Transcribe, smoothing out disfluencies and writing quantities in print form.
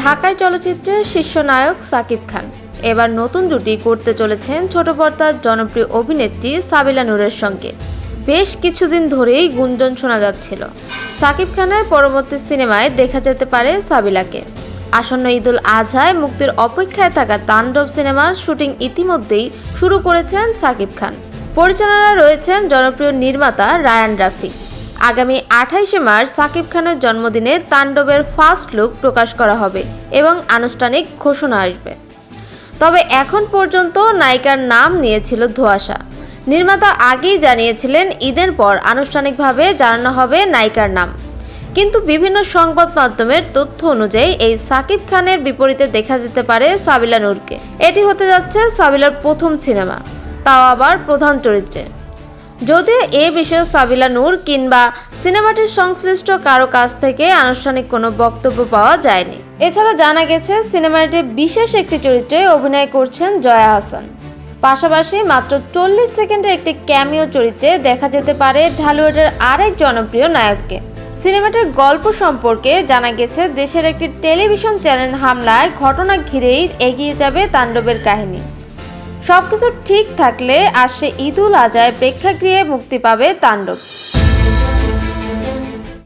ঢাকাই চলচ্চিত্রের শীর্ষ নায়ক সাকিব খান এবার নতুন জুটি করতে চলেছেন ছোট পর্দার জনপ্রিয় অভিনেত্রী সাবিলা নূরের সঙ্গে। বেশ কিছুদিন ধরেই গুঞ্জন শোনা যাচ্ছিল সাকিব খানের পরবর্তী সিনেমায় দেখা যেতে পারে সাবিলাকে। আসন্ন ঈদুল আজহায় মুক্তির অপেক্ষায় থাকা তাণ্ডব সিনেমার শুটিং ইতিমধ্যেই শুরু করেছেন সাকিব খান। পরিচালনায় রয়েছেন জনপ্রিয় নির্মাতা রায়ান রাফি। আগামী 28শে মার্চ সাকিব খানের জন্মদিনে তাণ্ডবের ফার্স্ট লুক প্রকাশ করা হবে এবং আনুষ্ঠানিক ঘোষণা আসবে। তবে এখন পর্যন্ত নায়িকার নাম নিয়েছিল ধোঁয়াশা। নির্মাতা আগেই জানিয়েছিলেন ঈদের পর আনুষ্ঠানিকভাবে জানানো হবে নায়িকার নাম, কিন্তু বিভিন্ন সংবাদ মাধ্যমের তথ্য অনুযায়ী এই সাকিব খানের বিপরীতে দেখা যেতে পারে সাবিলা নূরকে। এটি হতে যাচ্ছে সাবিলার প্রথম সিনেমা, তাও আবার প্রধান চরিত্রে। যদিও এ বিষয়ে সাবিলা নূর কিংবা সিনেমাটির সংশ্লিষ্ট কারো কাছ থেকে আনুষ্ঠানিক কোনো বক্তব্য পাওয়া যায়নি। এছাড়া জানা গেছে সিনেমাটির বিশেষ একটি চরিত্রে অভিনয় করছেন জয়া আহসান। পাশাপাশি মাত্র 40 সেকেন্ডের একটি ক্যামিও চরিত্রে দেখা যেতে পারে ঢালিউডের আরেক জনপ্রিয় নায়ককে। সিনেমাটির গল্প সম্পর্কে জানা গেছে দেশের একটি টেলিভিশন চ্যানেল হামলায় ঘটনা ঘিরেই এগিয়ে যাবে তাণ্ডবের কাহিনী। সবকিছু ঠিক থাকলে আসছে ঈদুল আজহায় প্রেক্ষাগৃহে মুক্তি পাবে তাণ্ডব।